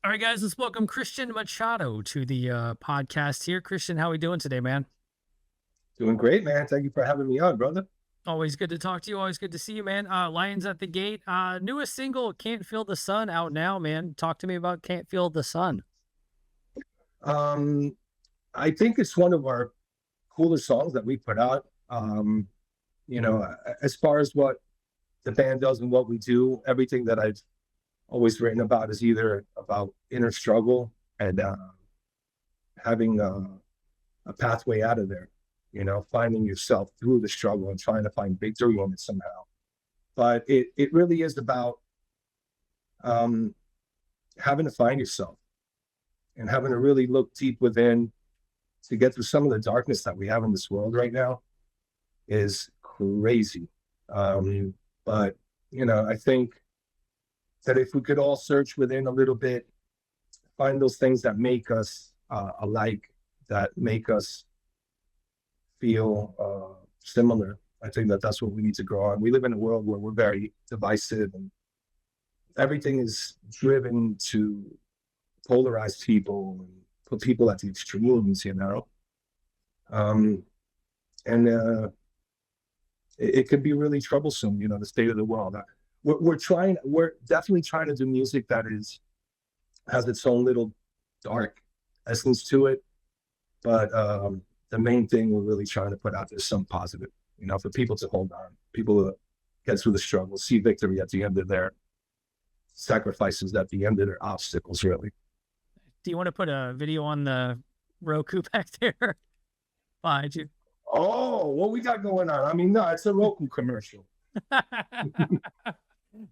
All right, guys, let's welcome Cristian Machado to the podcast here. Cristian, how are we doing today, man? Doing great, man. Thank you for having me on, brother. Always good to talk to you. Always good to see you, man. Lions at the Gate. Newest single, Can't Feel the Sun, out now, man. Talk to me about Can't Feel the Sun. Um, I think it's one of our cooler songs that we put out. As far as what the band does and what we do, everything that I've always written about is either about inner struggle and having a pathway out of there, finding yourself through the struggle and trying to find victory in it somehow. But it really is about um, having to find yourself and having to really look deep within to get through some of the darkness that we have in this world right now is crazy. But I think that if we could all search within a little bit, find those things that make us alike, that make us feel similar. I think that that's what we need to grow on. We live in a world where we're very divisive and everything is driven to polarize people and put people at the extremes. Um, and it could be really troublesome, the state of the world. We're definitely trying to do music that has its own little dark essence to it. But the main thing we're really trying to put out there is some positive, for people to hold on, people to get through the struggle, see victory at the end of their sacrifices, at the end of their obstacles, really. Do you want to put a video on the Roku back there behind you? Oh, what we got going on? I mean, no, it's a Roku commercial.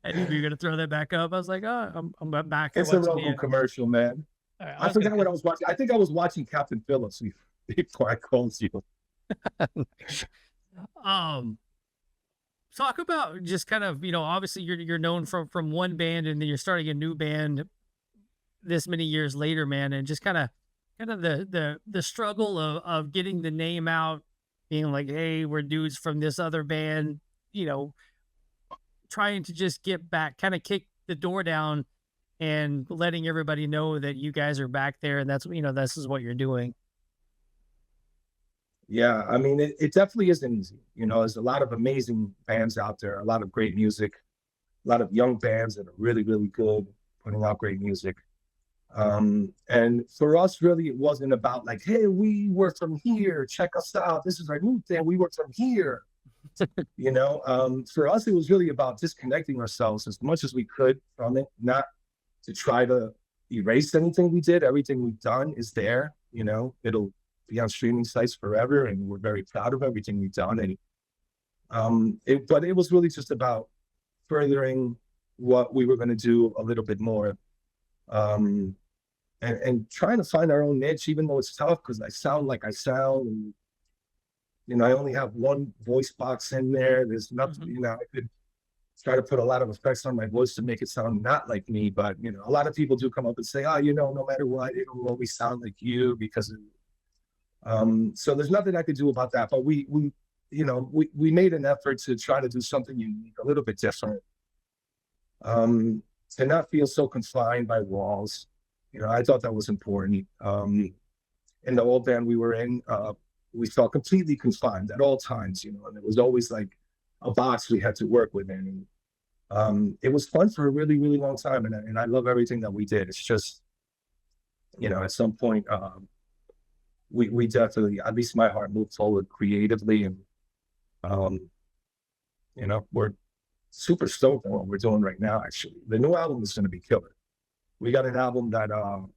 I knew you were gonna throw that back up. I was like, oh, I'm back. It's a Roku commercial, man. Right, I forgot what I was watching. I think I was watching Captain Phillips before I called you. um, talk about just kind of, obviously you're known from one band and then you're starting a new band this many years later, man, and just kind of the struggle of getting the name out, being like, hey, we're dudes from this other band, you know, trying to just get back, kind of kick the door down and letting everybody know that you guys are back there and that's, this is what you're doing. Yeah, I mean, it definitely isn't easy. There's a lot of amazing bands out there, a lot of great music, a lot of young bands that are really, really good, putting out great music. And for us, really, it wasn't about like, hey, we were from here, check us out. This is our new thing. We were from here. For us, it was really about disconnecting ourselves as much as we could from it, not to try to erase anything we did. Everything we've done is there. It'll be on streaming sites forever, and we're very proud of everything we've done. And but it was really just about furthering what we were going to do a little bit more, and trying to find our own niche, even though it's tough because I sound like I sound, and I only have one voice box in there. There's nothing, I could try to put a lot of effects on my voice to make it sound not like me. But a lot of people do come up and say, oh, no matter what, it'll always sound like you because so there's nothing I could do about that. But we made an effort to try to do something unique, a little bit different. To not feel so confined by walls. I thought that was important. In the old band we were in, we felt completely confined at all times, and it was always like a box we had to work within. And it was fun for a really, really long time. And I love everything that we did. It's just, at some point, we definitely, at least my heart, moved forward creatively. And, we're super stoked on what we're doing right now, actually. The new album is going to be killer. We got an album that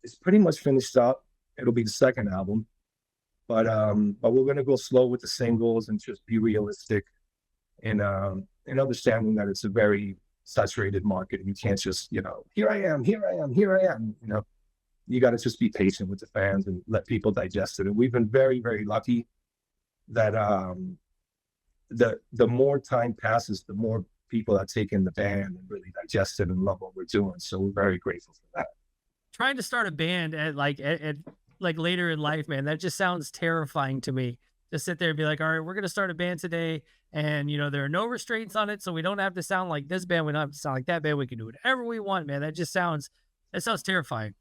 is pretty much finished up. It'll be the second album. But we're going to go slow with the singles and just be realistic in understanding that it's a very saturated market. And you can't just, here I am, here I am, here I am. You got to just be patient with the fans and let people digest it. And we've been very, very lucky that the more time passes, the more people that take in the band and really digest it and love what we're doing. So we're very grateful for that. Trying to start a band at like later in life, man, that just sounds terrifying to me. To sit there and be like, all right, we're gonna start a band today, and there are no restraints on it, so we don't have to sound like this band, we don't have to sound like that band, we can do whatever we want, man. That sounds terrifying.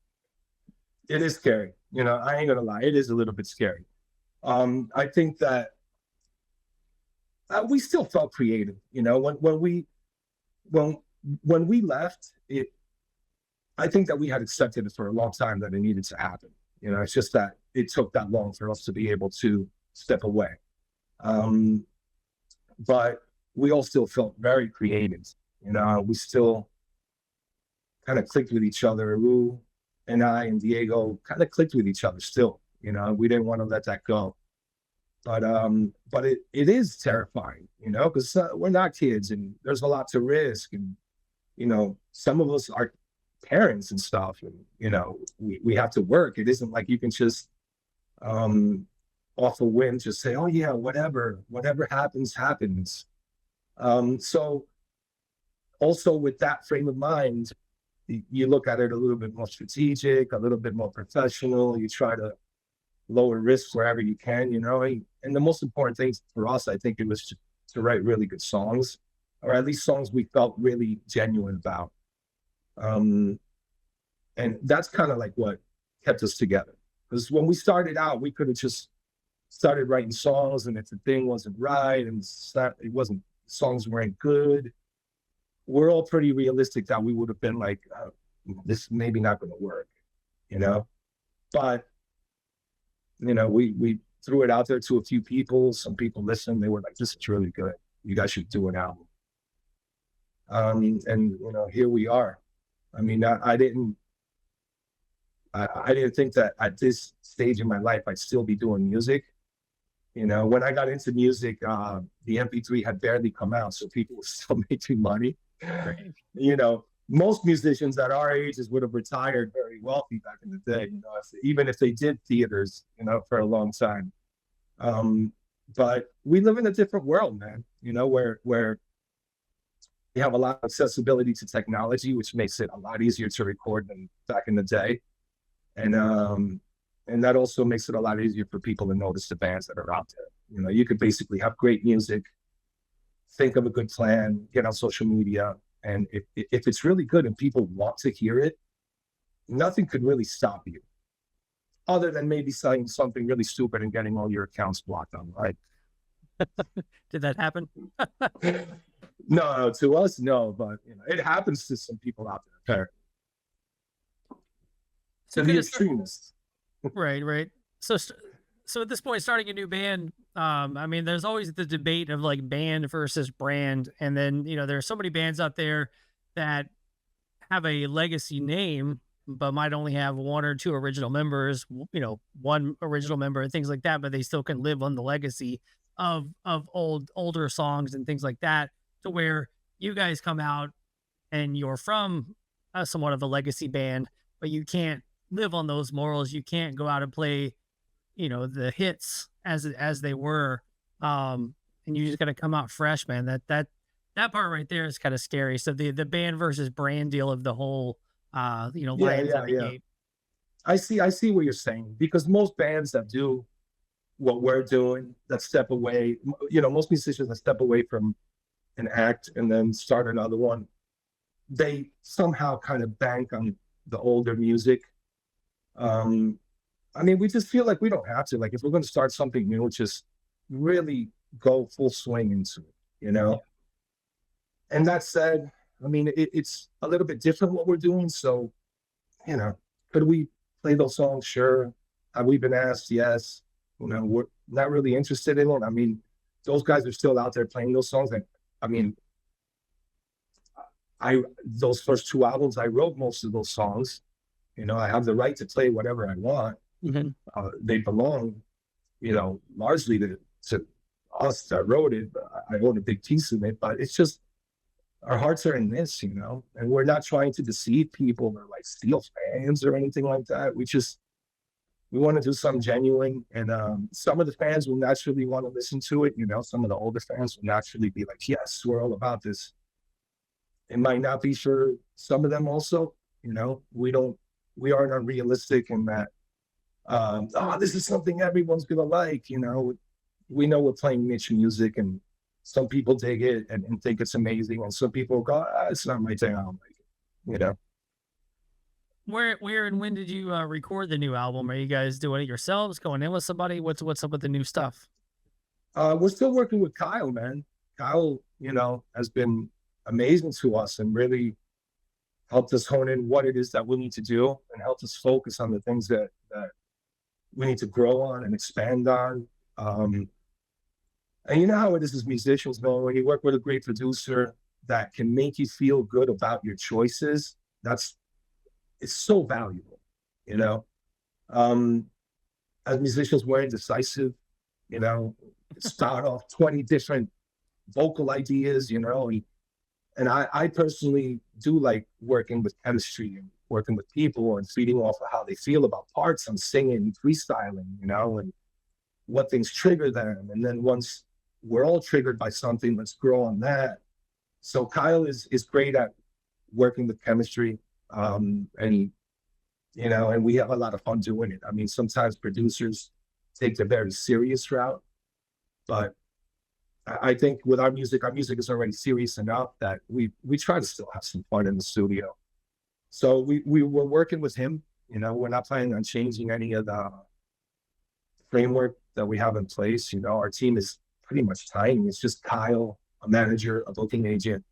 It is scary. You know, I ain't gonna lie. It is a little bit scary. I think that we still felt creative. You know, when when we left, it I think that we had accepted it for a long time that it needed to happen. You know, it's just that it took that long for us to be able to step away. Um, but we all still felt very creative. You know, we still kind of clicked with each other. Lou and I and Diego kind of clicked with each other still. You know, we didn't want to let that go. But it is terrifying, you know, because we're not kids and there's a lot to risk. And, you know, some of us are parents and stuff. And, you know, we have to work. It isn't like you can just off a whim just say, oh, yeah, whatever happens, happens. So also with that frame of mind, you look at it a little bit more strategic, a little bit more professional. You try to lower risks wherever you can, you know. And the most important thing for us, I think, it was to write really good songs, or at least songs we felt really genuine about. Um, and that's kind of like what kept us together. Because when we started out, we could have just started writing songs, and if the thing wasn't right and it wasn't, songs weren't good, we're all pretty realistic that we would have been like, this maybe not going to work, you know. But you know, we threw it out there to a few people. Some people listened. They were like, "This is really good. You guys should do an album." And you know, here we are. I mean, I didn't think that at this stage in my life I'd still be doing music. You know, when I got into music, the MP3 had barely come out, so people were still making money. Right. You know, most musicians at our ages would have retired very wealthy back in the day, you know, even if they did theaters, you know, for a long time. But we live in a different world, man, you know, where we have a lot of accessibility to technology, which makes it a lot easier to record than back in the day. And that also makes it a lot easier for people to notice the bands that are out there. You know, you could basically have great music, think of a good plan, get on social media, and if it's really good and people want to hear it, nothing could really stop you, other than maybe saying something really stupid and getting all your accounts blocked on, right? Did that happen? No, to us, no, but you know, it happens to some people out there. So To the kind of extremists. right, right. So so at this point, starting a new band, I mean, there's always the debate of like band versus brand, and then there are so many bands out there that have a legacy name, but might only have one or two original members, one original member and things like that, but they still can live on the legacy of older songs and things like that. To where you guys come out and you're from somewhat of a legacy band, but you can't live on those morals. You can't go out and play, the hits as they were. And you just got to come out fresh, man. That part right there is kind of scary. So the band versus brand deal of the whole, Yeah, Lions yeah, of the yeah. Gate. I see what you're saying, because most bands that do what we're doing, that step away, you know, most musicians that step away from an act and then start another one, they somehow kind of bank on the older music. Um, I mean, we just feel like we don't have to. Like, if we're going to start something new, just really go full swing into it, you know? And that said, I mean, it's a little bit different what we're doing. So, you know, could we play those songs? Sure. Have we been asked? Yes. You know, we're not really interested in it. I mean, those guys are still out there playing those songs. And I mean, those first two albums, I wrote most of those songs. You know, I have the right to play whatever I want. Mm-hmm. They belong, you know, largely to us that wrote it. I own a big piece of it, but it's just our hearts are in this, you know, and we're not trying to deceive people or like steal fans or anything like that. We want to do something genuine, and some of the fans will naturally want to listen to it. You know, some of the older fans will naturally be like, "Yes, we're all about this." It might not be for some of them. Also, you know, we aren't unrealistic in that. Oh, this is something everyone's gonna like. You know, we know we're playing niche music, and some people dig it and think it's amazing, and some people go, it's not my thing. I don't like it. You know. Where and when did you record the new album? Are you guys doing it yourselves? Going in with somebody? What's up with the new stuff? We're still working with Kyle, man. Kyle, has been amazing to us and really helped us hone in what it is that we need to do and helped us focus on the things that we need to grow on and expand on. And you know how it is as musicians, man, when you work with a great producer that can make you feel good about your choices, it's so valuable, you know. Um, as musicians, we're indecisive, you know, start off 20 different vocal ideas, and I personally do like working with chemistry and working with people and feeding off of how they feel about parts. I'm singing, freestyling, and what things trigger them. And then once we're all triggered by something, let's grow on that. So Kyle is great at working with chemistry. And and we have a lot of fun doing it. I mean, sometimes producers take the very serious route, but I think with our music is already serious enough that we try to still have some fun in the studio. So we were working with him. We're not planning on changing any of the framework that we have in place. Our team is pretty much tiny. It's just Kyle, a manager, a booking agent,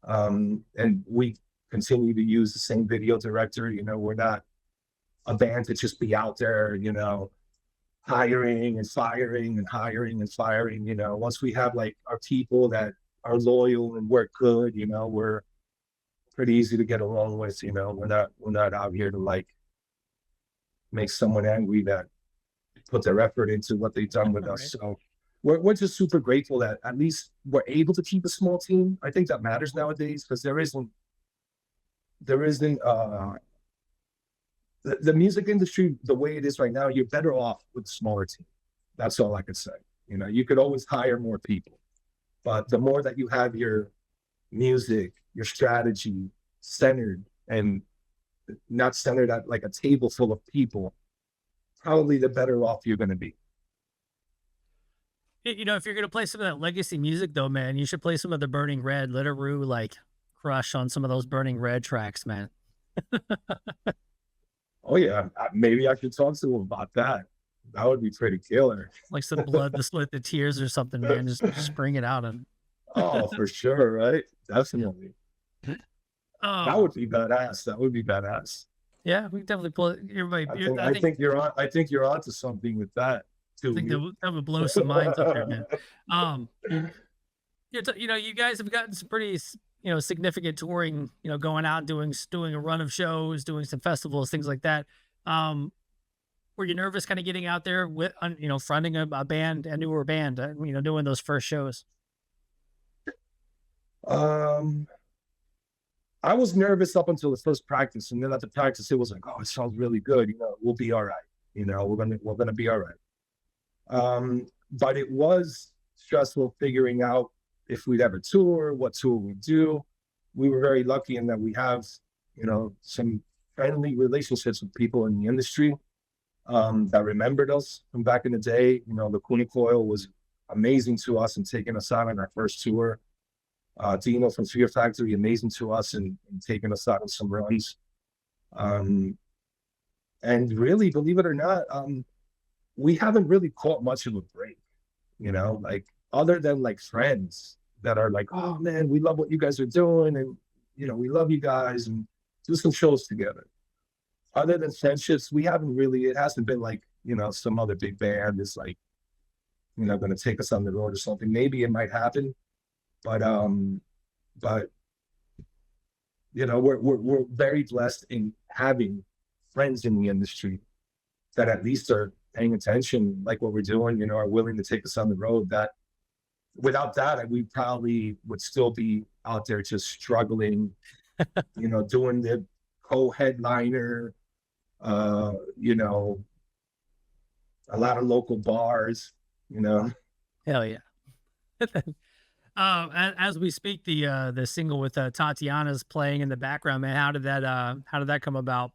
and we continue to use the same video director. We're not a band to just be out there, hiring and firing and hiring and firing. Once we have like our people that are loyal and work good, we're pretty easy to get along with. We're not out here to like make someone angry that put their effort into what they've done with us. Right. So we're just super grateful that at least we're able to keep a small team. I think that matters nowadays because there isn't the music industry the way it is right now. You're better off with a smaller team. That's all I could say. You could always hire more people, but the more that you have your music, your strategy centered and not centered at like a table full of people, probably the better off you're going to be. If you're gonna play some of that legacy music, though, man, you should play some of the Burning Red, Let It Rue, like crush on some of those Burning Red tracks, man. Oh yeah, maybe I should talk to him about that. That would be pretty killer. Like some blood, the sweat, the tears, or something, man. Just bring it out and. Oh, for sure, right? Definitely. That Oh would be badass. That would be badass. yeah, we definitely pull it. Everybody, I think I I think think you're on. I think you're onto something with that I think too. that would blow some minds up there, man. Um, you guys have gotten some pretty, significant touring. Going out and doing a run of shows, doing some festivals, things like that. Um, were you nervous, kind of getting out there with, fronting a band, a newer band, doing those first shows? Um, I was nervous up until the first practice, and then at the practice, it was like, oh, it sounds really good. We'll be all right. We're gonna be all right. But it was stressful figuring out if we'd ever tour, what tour we'd do. We were very lucky in that we have, some friendly relationships with people in the industry that remembered us from back in the day. The Cooney Coil was amazing to us and taking us out on our first tour. Dino from Fear Factory, amazing to us and taking us out on some runs. And really, believe it or not, we haven't really caught much of a break, like other than like friends that are like, oh man, we love what you guys are doing. And, we love you guys and do some shows together. Other than friendships, it hasn't been like, some other big band is like, going to take us on the road or something. Maybe it might happen, but, but, we're very blessed in having friends in the industry that at least are paying attention, like what we're doing, are willing to take us on the road. That without that, we probably would still be out there just struggling, doing the co-headliner, a lot of local bars. Hell yeah. As we speak, the single with Tatiana's playing in the background, man. How did that come about?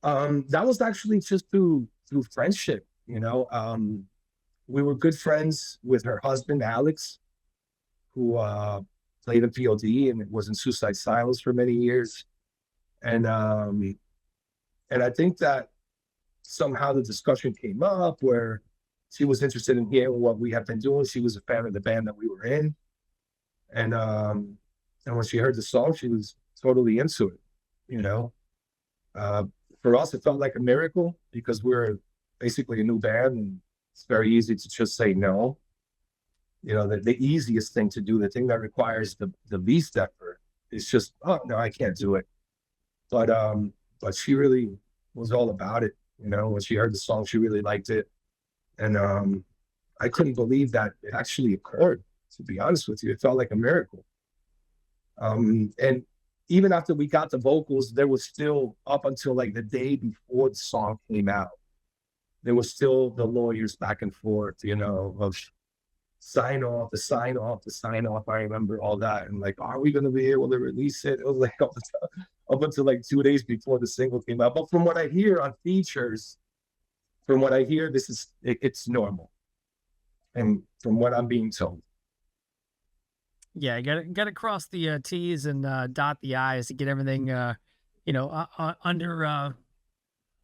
That was actually just through friendship. We were good friends with her husband Alex, who played in POD and was in Suicide Silence for many years. And um, and I think that somehow the discussion came up where she was interested in hearing what we had been doing. She was a fan of the band that we were in, and um, and when she heard the song, she was totally into it. You know, uh, for us, it felt like a miracle because we're basically a new band, and it's very easy to just say no. You know, the easiest thing to do, the thing that requires the least effort, is just, oh no, I can't do it. But but she really was all about it. You know, when she heard the song, she really liked it, and I couldn't believe that it actually occurred. To be honest with you, it felt like a miracle. And even after we got the vocals, there was still up until like the day before the song came out, there was still the lawyers back and forth, you know, of sign off, the sign off, the sign off. I remember all that, and like, are we going to be able to release it? It was like up until like 2 days before the single came out. But from what I hear on features, from what I hear, it's normal, and from what I'm being told. Yeah, got to cross the T's and dot the I's to get everything, under,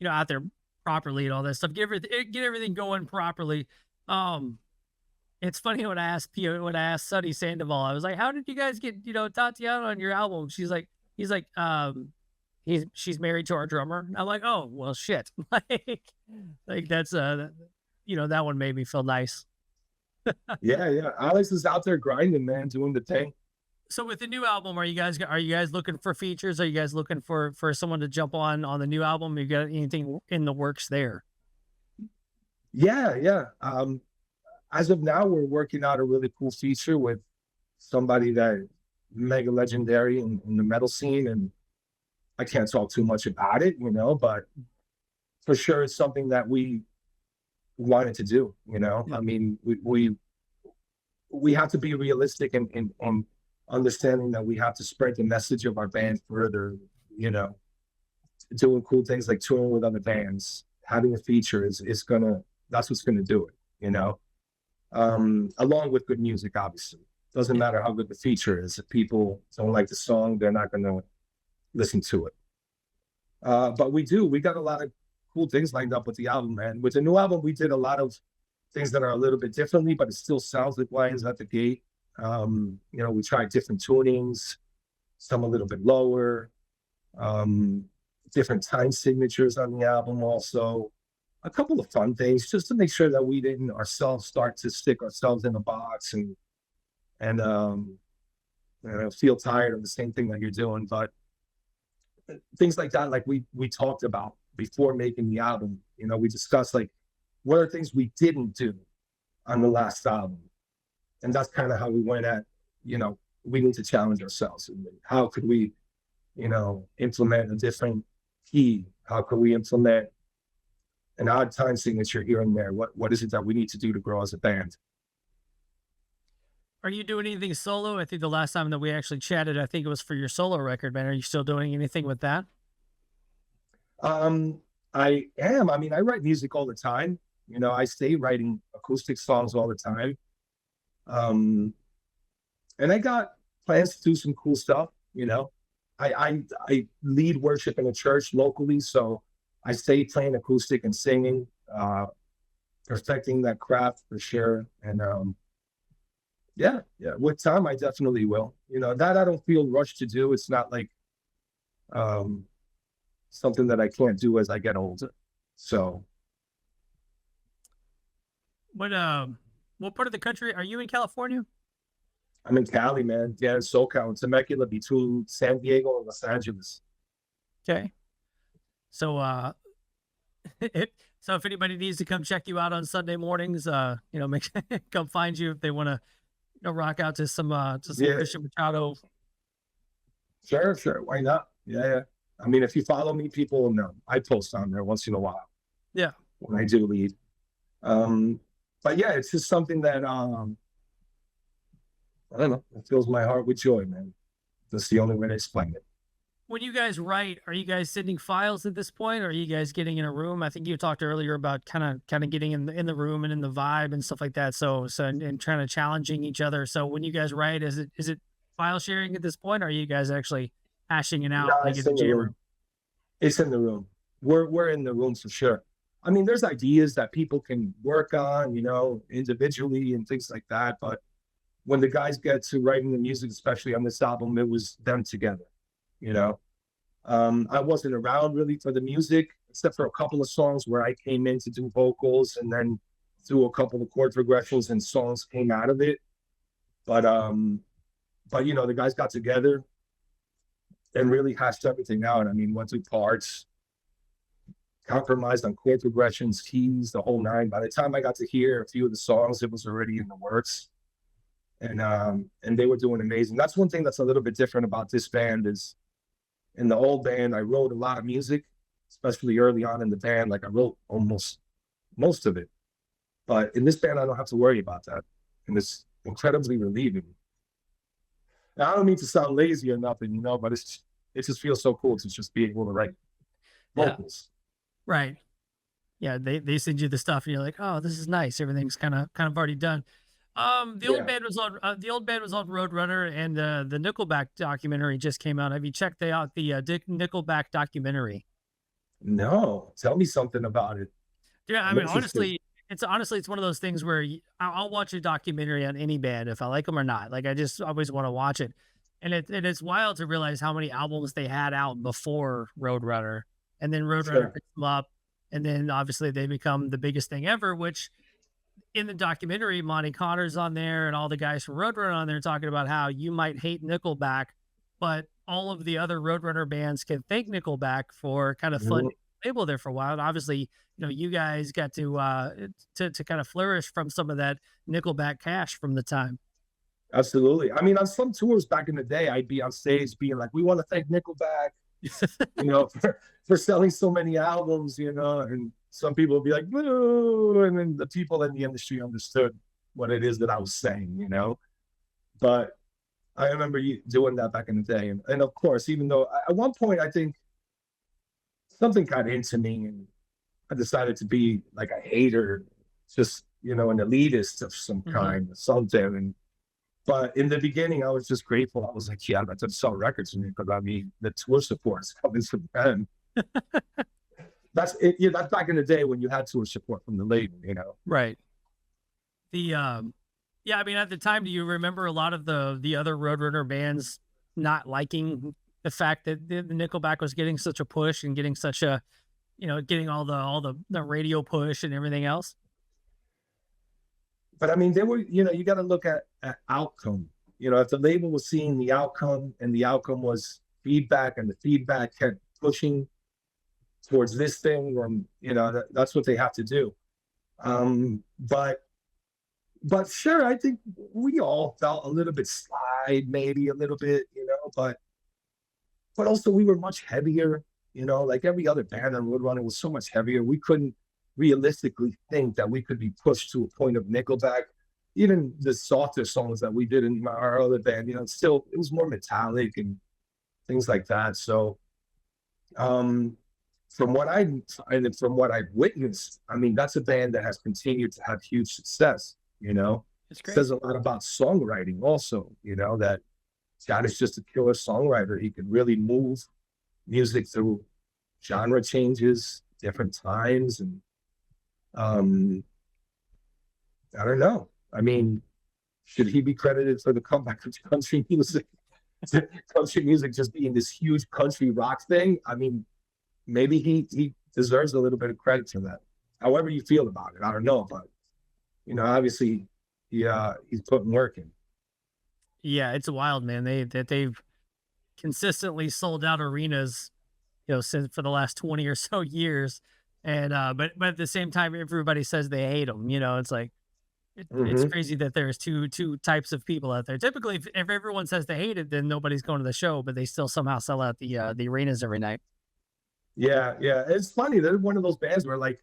out there properly and all that stuff. Get everything going properly. Um, it's funny when I asked Sunny Sandoval, I was like, "How did you guys get Tatiana on your album?" He's like, she's married to our drummer. I'm like, "Oh well, shit." like that's that one made me feel nice. Yeah, yeah. Alex is out there grinding, man, doing the thing. So with the new album, are you guys looking for features? Are you guys looking for someone to jump on the new album? You got anything in the works there? Yeah, yeah. As of now, we're working out a really cool feature with somebody that mega legendary in the metal scene, and I can't talk too much about it, you know, but for sure it's something that we wanted to do, you know. Yeah. I mean, we have to be realistic and understanding that we have to spread the message of our band further, you know, doing cool things like touring with other bands, having a feature is gonna that's what's gonna do it, you know. Along with good music, obviously. Doesn't Yeah. matter how good the feature is. If people don't like the song, they're not gonna listen to it. But we got a lot of cool things lined up with the album, man. With the new album, we did a lot of things that are a little bit differently, but it still sounds like Lions at the Gate. We tried different tunings, some a little bit lower, um, different time signatures on the album, also a couple of fun things just to make sure that we didn't ourselves start to stick ourselves in a box and feel tired of the same thing that you're doing. But things like that, like we talked about before making the album. You know, we discussed like what are things we didn't do on the last album, and that's kind of how we went at. We need to challenge ourselves. And how could we, implement a different key? How could we implement an odd time signature here and there? What is it that we need to do to grow as a band? Are you doing anything solo? I think the last time that we actually chatted, I think it was for your solo record, man. Are you still doing anything with that? Um, I am. I mean, I write music all the time. I stay writing acoustic songs all the time. Um, and I got plans to do some cool stuff. I lead worship in a church locally, so I stay playing acoustic and singing, perfecting that craft for sure. And yeah, yeah, with time I definitely will. That I don't feel rushed to do. It's not like um something that I can't do as I get older. So What part of the country are you in? California? I'm in Cali, man. Yeah, in SoCal, in Temecula, between San Diego and Los Angeles. Okay. So if anybody needs to come check you out on Sunday mornings, make come find you if they want to rock out to some Yeah, Christian Machado. sure, sure. Why not? Yeah, yeah. I mean, if you follow me, people will know. I post on there once in a while Yeah. when I do lead. Um, but yeah, it's just something that I don't know. It fills my heart with joy, man. That's the only way to explain it. When you guys write, are you guys sending files at this point, or are you guys getting in a room? I think you talked earlier about kind of getting in the room and in the vibe and stuff like that. And trying to challenging each other. So when you guys write, is it file sharing at this point, or are you guys actually hashing it No, out like in the jam room? It's in the room. We're in the room for sure. I mean, there's ideas that people can work on, you know, individually and things like that. But when the guys get to writing the music, especially on this album, it was them together, you know. I wasn't around really for the music, except for a couple of songs where I came in to do vocals and then threw a couple of chord progressions and songs came out of it. But you know, the guys got together and really hashed everything out. I mean, went through parts, compromised on chord progressions, keys, the whole nine. By the time I got to hear a few of the songs, it was already in the works. And they were doing amazing. That's one thing that's a little bit different about this band is in the old band, I wrote a lot of music, especially early on in the band. Like I wrote almost most of it. But in this band, I don't have to worry about that. And it's incredibly relieving. Now, I don't mean to sound lazy or nothing, you know, but it just feels so cool to just be able to write Yeah. vocals. Right. Yeah. They send you the stuff and you're like, oh, this is nice. Everything's kind of already done. Yeah. The old band was on Roadrunner, and the Nickelback documentary just came out. Have you checked out the Nickelback documentary? No, tell me something about it. Yeah, I I'm mean, interested. honestly, it's one of those things where I'll watch a documentary on any band if I like them or not. Like I just always want to watch it, and it's wild to realize how many albums they had out before Roadrunner, and then Roadrunner Sure. picks them up, and then obviously they become the biggest thing ever. Which in the documentary, Monty Connor's on there, and all the guys from Roadrunner on there talking about how you might hate Nickelback, but all of the other Roadrunner bands can thank Nickelback for kind of Mhm. funding the label there for a while. And obviously, you guys got to kind of flourish from some of that Nickelback cash from the time. Absolutely. I mean, on some tours back in the day, I'd be on stage being like, we want to thank Nickelback, you know, for selling so many albums, you know, and some people would be like, boo. And then the people in the industry understood what it is that I was saying, you know. But I remember you doing that back in the day. And of course, even though at one point I think something got into me and I decided to be like a hater, just, you know, an elitist of some Hmm. kind, something. And but in the beginning, I was just grateful. I was like, yeah, I to sell records from me because I mean, the tour support is coming from them. That's it. Yeah, that's back in the day when you had tour support from the label, you know. Right. The Yeah, I mean, at the time, do you remember a lot of the other Roadrunner bands not liking the fact that the Nickelback was getting such a push and getting such a, getting all the radio push and everything else? But I mean, they were, you know, you got to look at outcome. You know, if the label was seeing the outcome and the outcome was feedback and the feedback kept pushing towards this thing, then, you know, that's what they have to do. Um, but but sure, I think we all felt a little bit slide, maybe a little bit, you know, but also we were much heavier, you know, like every other band on Roadrunner was so much heavier. We couldn't realistically think that we could be pushed to a point of Nickelback. Even the softer songs that we did in our other band, you know, still it was more metallic and things like that. So um from what I and from what I've witnessed, I mean, that's a band that has continued to have huge success, you know. It's It says great. a lot about songwriting also, you know, that Scott is just a killer songwriter. He can really move music through genre changes, different times, and um, I don't know. I mean, should he be credited for the comeback of country music? Country music just being this huge country rock thing. I mean, maybe he deserves a little bit of credit for that. However you feel about it, I don't know, but you know, obviously, he's putting work in. Yeah, it's wild, man. They've consistently sold out arenas, since for the last 20 or so years. And but at the same time, everybody says they hate them. It's like it's Mm-hmm. crazy that there's two types of people out there. Typically, if everyone says they hate it, then nobody's going to the show, but they still somehow sell out the arenas every night. Yeah, yeah. It's funny. They're one of those bands where like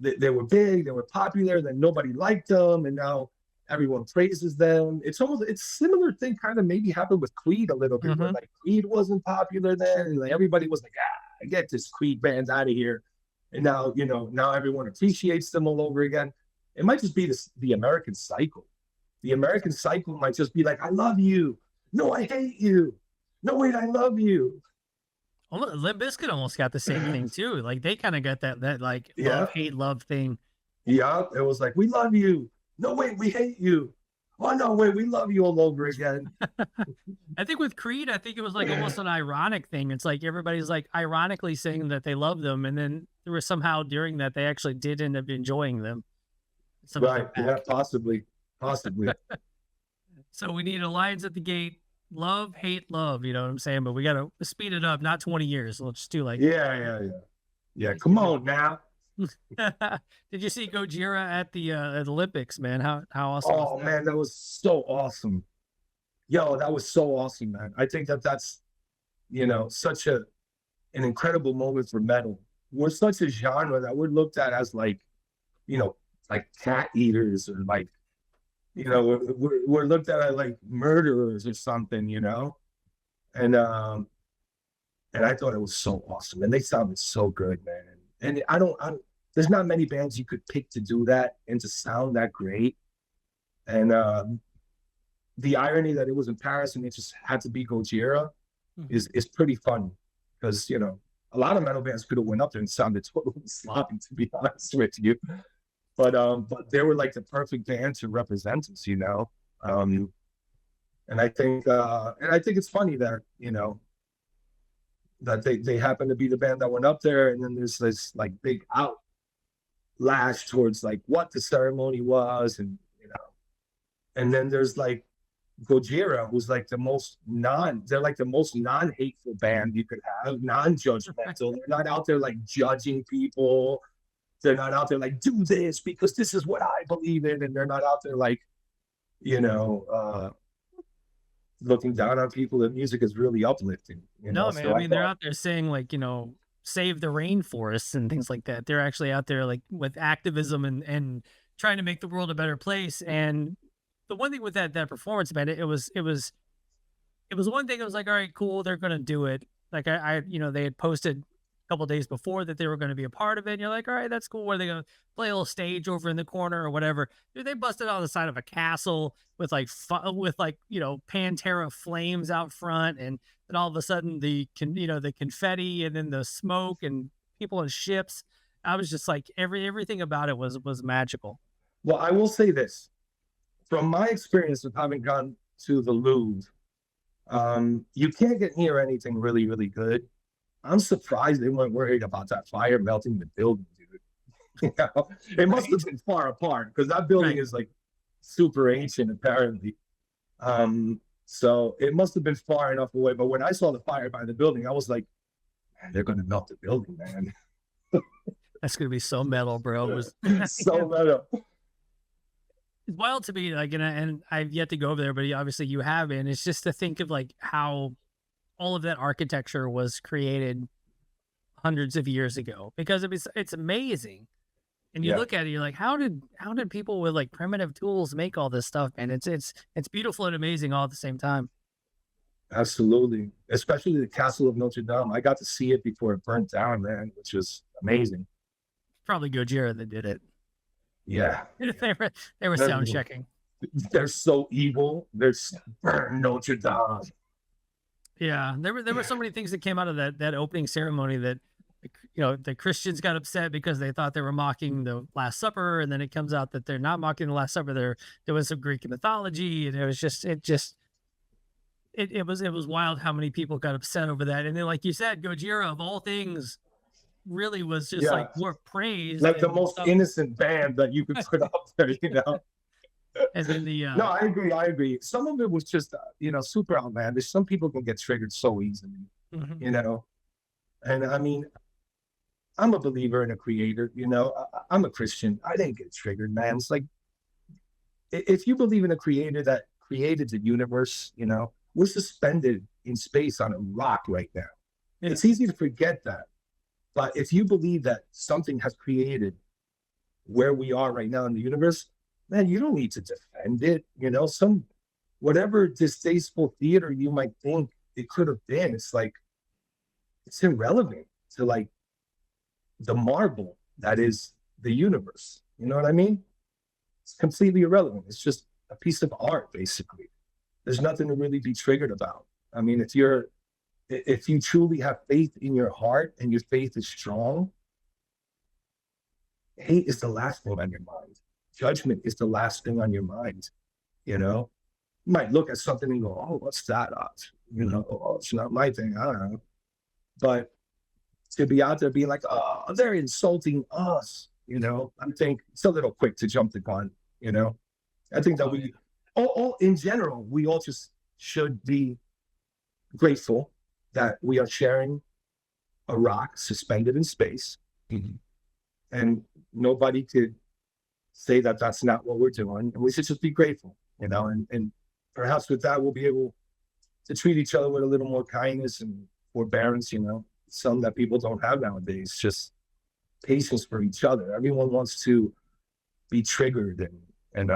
they were big, they were popular, then nobody liked them, and now everyone praises them. It's similar thing kind of maybe happened with Creed a little bit, where Hmm. like Creed wasn't popular then, and like everybody was like, get this Creed band out of here. And now, you know, now everyone appreciates them all over again. It might just be the American cycle. The American cycle might just be like, I love you. No, I hate you. No, wait, I love you. Limp Bizkit almost got the same thing too. Like they kind of got that like Yeah. love thing. Yeah. It was like, we love you. No, wait, we hate you. Oh, no, wait, we love you all over again. I think with Creed, I think it was like almost an ironic thing. It's like everybody's like ironically saying that they love them, and then there was somehow during that they actually did end up enjoying them. Some of Right. them Yeah. back. Possibly. Possibly. So we need a Lions at the gate. Love, hate, love. You know what I'm saying? But we got to speed it up. Not 20 years. Let's just do like. Yeah. Yeah. Yeah. Yeah. Come on now. Did you see Gojira at the Olympics, man? How awesome was Oh, that? man. That was so awesome. Yo, that was so awesome, man. I think that's, such an incredible moment for metal. We're such a genre that we're looked at as like, like cat eaters, or like, we're looked at as like murderers or something, and I thought it was so awesome, and they sounded so good, man. And there's not many bands you could pick to do that and to sound that great. And the irony that it was in Paris and it just had to be Gojira is pretty funny, because a lot of metal bands could have went up there and sounded totally sloppy, to be honest with you. But they were like the perfect band to represent us, and I think it's funny that that they happen to be the band that went up there, and then there's this like big outlash towards like what the ceremony was, and and then there's like Gojira, who's like they're like the most non-hateful band you could have, non-judgmental. They're not out there like judging people. They're not out there like, do this because this is what I believe in. And they're not out there like, looking down on people. The music is really uplifting. No, man. So I mean, they're out there saying like, save the rainforests and things like that. They're actually out there like with activism and trying to make the world a better place. And the one thing with that performance, man, it was one thing. It was like, all right, cool, they're gonna do it. Like they had posted a couple days before that they were going to be a part of it. And you're like, all right, that's cool. Where are they going to play a little stage over in the corner or whatever? Dude, they busted on the side of a castle with Pantera flames out front, and then all of a sudden the confetti and then the smoke and people in ships. I was just like, everything about it was magical. Well, I will say this. From my experience of having gone to the Louvre, you can't get near anything really, really good. I'm surprised they weren't worried about that fire melting the building, dude. It must have been far apart, because that building is like super ancient, apparently. So it must have been far enough away. But when I saw the fire by the building, I was like, man, they're going to melt the building, man. That's going to be so metal, bro. It was so metal. It's wild to me, like, and I've yet to go over there, but obviously you have, and it's just to think of like how all of that architecture was created hundreds of years ago, because it's amazing. And you look at it, you're like, how did people with like primitive tools make all this stuff? And it's beautiful and amazing all at the same time. Absolutely. Especially the Castle of Notre Dame. I got to see it before it burnt down, man, which was amazing. Probably Gojira that did it. Yeah. they were sound checking. They're so evil. They're burn Notre Dame. Yeah, there were so many things that came out of that opening ceremony that, the Christians got upset because they thought they were mocking the Last Supper, and then it comes out that they're not mocking the Last Supper. There was some Greek mythology, and it was wild how many people got upset over that. And then, like you said, Gojira of all things really was just like more praised, like the most innocent band that you could put up there, And then no, I agree. Some of it was just super outlandish. Some people can get triggered so easily, and I mean, I'm a believer in a creator. I'm a Christian. I didn't get triggered, man. It's like, if you believe in a creator that created the universe, we're suspended in space on a rock right now. Yeah. It's easy to forget that. But if you believe that something has created where we are right now in the universe, man, you don't need to defend it. Whatever distasteful theater you might think it could have been, it's like, it's irrelevant to like the marble that is the universe. You know what I mean? It's completely irrelevant. It's just a piece of art, basically. There's nothing to really be triggered about. I mean, if you're if you truly have faith in your heart and your faith is strong, hate is the last thing on your mind. Judgment is the last thing on your mind. You know, you might look at something and go, "Oh, what's that?" You know, "Oh, it's not my thing." I don't know. But to be out there being like, "Oh, they're insulting us," you know, I think it's a little quick to jump the gun. You know, I think that Oh yeah. all in general, we all just should be grateful that we are sharing a rock suspended in space, Mhm. and nobody could say that that's not what we're doing, and we should just be grateful, you know, and perhaps with that we'll be able to treat each other with a little more kindness and forbearance, you know, some that people don't have nowadays. Just patience for each other. Everyone wants to be triggered, and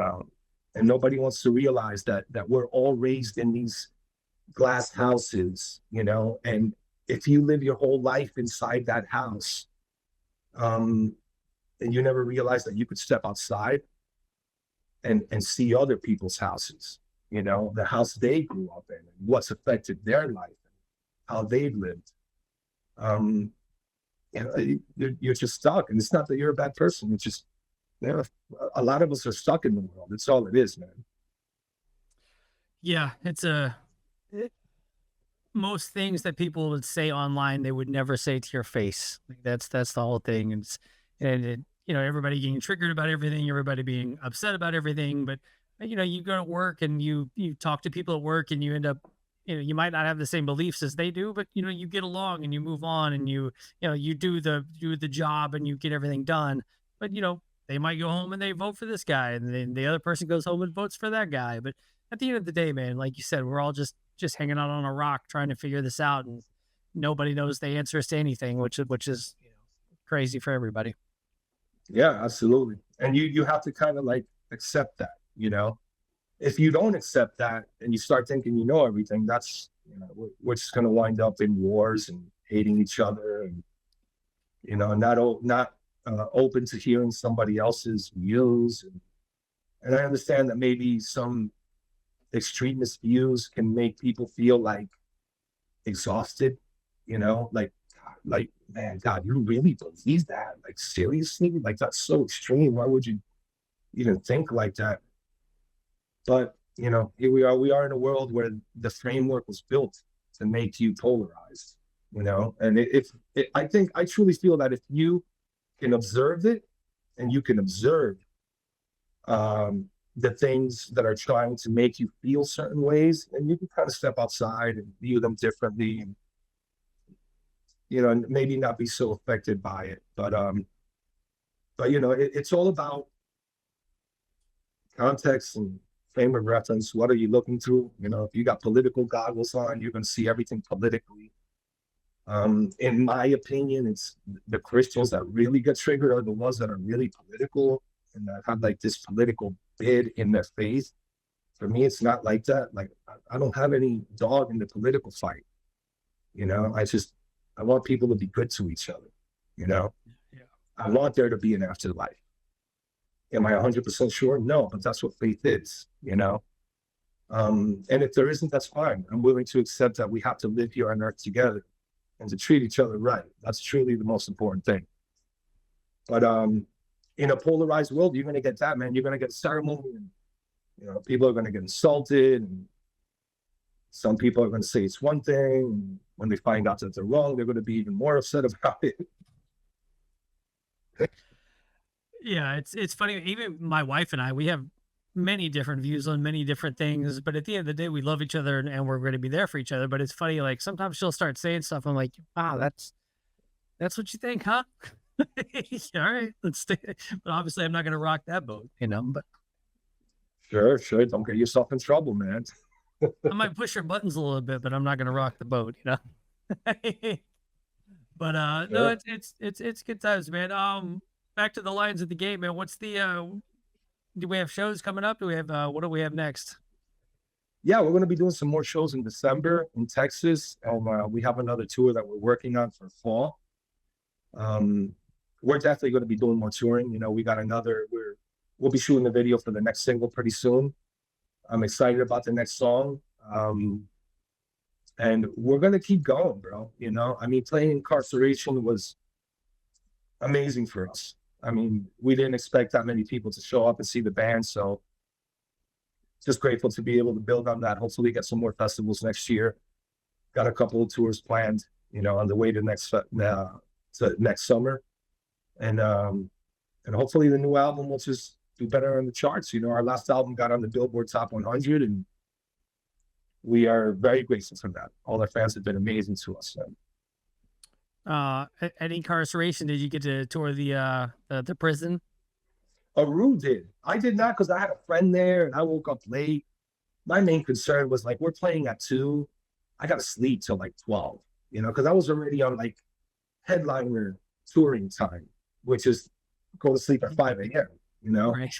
nobody wants to realize that we're all raised in these glass houses, you know, and if you live your whole life inside that house, um, and you never realize that you could step outside and see other people's houses, you know, the house they grew up in, and what's affected their life, how they've lived. Um, you know, you're just stuck, and it's not that you're a bad person. It's just, you know, a lot of us are stuck in the world. It's all it is, man. Yeah, it's a most things that people would say online, they would never say to your face. Like that's the whole thing. And it, you know, everybody getting triggered about everything, everybody being upset about everything. But you know, you go to work and you talk to people at work, and you end up, you know, you might not have the same beliefs as they do, but you know, you get along and you move on, and you know, you do the job and you get everything done. But you know, they might go home and they vote for this guy, and then the other person goes home and votes for that guy. But at the end of the day, man, like you said, we're all just hanging out on a rock trying to figure this out, and nobody knows the answers to anything, which is you know crazy for everybody. Yeah, absolutely. And you have to kind of like accept that, you know. If you don't accept that and you start thinking you know everything, that's, you know, we're just going to wind up in wars and hating each other, and you know, not open to hearing somebody else's views. And I understand that maybe some extremist views can make people feel like exhausted, you know, like man, God, you really believe that? Like seriously? Like that's so extreme. Why would you even think like that? But you know, here we are. We are in a world where the framework was built to make you polarized. You know, and I think I truly feel that if you can observe it and you can observe the things that are trying to make you feel certain ways, and you can kind of step outside and view them differently, and you know, and maybe not be so affected by it. But you know, it's all about context and frame of reference. What are you looking through? You know, if you got political goggles on, you're going to see everything politically. In my opinion, it's the Christians that really get triggered are the ones that are really political and that have like this political bid in their faith. For me, it's not like that. Like I don't have any dog in the political fight. You know, I want people to be good to each other. You know, Yeah. I want there to be an afterlife. Am I 100% sure? No, but that's what faith is. You know, and if there isn't, that's fine. I'm willing to accept that we have to live here on earth together and to treat each other right. That's truly the most important thing. But in a polarized world, you're going to get that, man. You're going to get ceremony, and you know, people are going to get insulted, and some people are going to say it's one thing. And when they find out that they're wrong, they're going to be even more upset about it. Yeah, it's funny. Even my wife and I, we have many different views on many different things, but at the end of the day, we love each other, and we're going to be there for each other. But it's funny, like sometimes she'll start saying stuff. I'm like, wow, that's what you think, huh? All right, let's stay. But obviously, I'm not going to rock that boat, you know. But Sure, sure. Don't get yourself in trouble, man. I might push her buttons a little bit, but I'm not going to rock the boat, you know. But no, Sure. it's good times, man. Back to the lines of the game, man. What's the do we have shows coming up? Do we have what do we have next? Yeah, we're going to be doing some more shows in December in Texas, and we have another tour that we're working on for fall. Um, we're definitely going to be doing more touring. You know, we'll be shooting the video for the next single pretty soon. I'm excited about the next song. and we're gonna keep going, bro. You know, I mean, playing Incarceration was amazing for us. I mean, we didn't expect that many people to show up and see the band, so just grateful to be able to build on that. Hopefully, get some more festivals next year. Got a couple of tours planned, you know, on the way to next summer, and hopefully the new album will just do better on the charts. You know, our last album got on the Billboard Top 100, and we are very grateful for that. All our fans have been amazing to us. At Incarceration, did you get to tour the prison? Aru did. I did not, because I had a friend there and I woke up late. My main concern was like, we're playing at 2. I got to sleep till like 12, you know, because I was already on like headliner touring time, which is go to sleep at 5 a.m., you know? Right.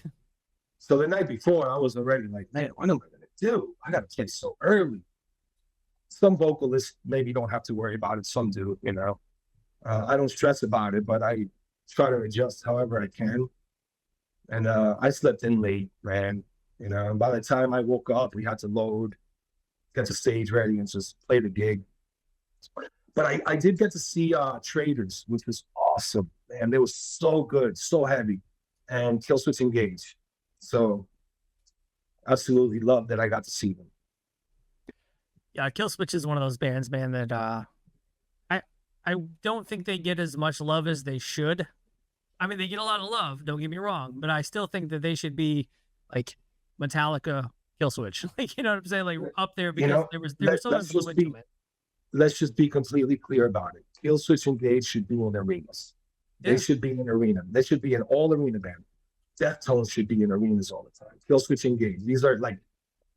So the night before, I was already like, man, what am I going to do? I got to play so early. Some vocalists maybe don't have to worry about it. Some do, you know. I don't stress about it, but I try to adjust however I can. And I slept in late, man. You know, and by the time I woke up, we had to load, get the stage ready, and just play the gig. But I did get to see Traders, which was awesome, man. They were so good, so heavy, and Killswitch Engage. So absolutely love that I got to see them. Yeah, Killswitch is one of those bands, man, that I don't think they get as much love as they should. I mean, they get a lot of love, don't get me wrong, but I still think that they should be like Metallica, Killswitch. Like, you know what I'm saying? Like up there, because You know, there was so much to it. let's just be completely clear about it. Killswitch Engage should be in arenas. Yeah. They should be in arena. They should be an all arena band. Deftones should be in arenas all the time. Killswitch Engage. These are like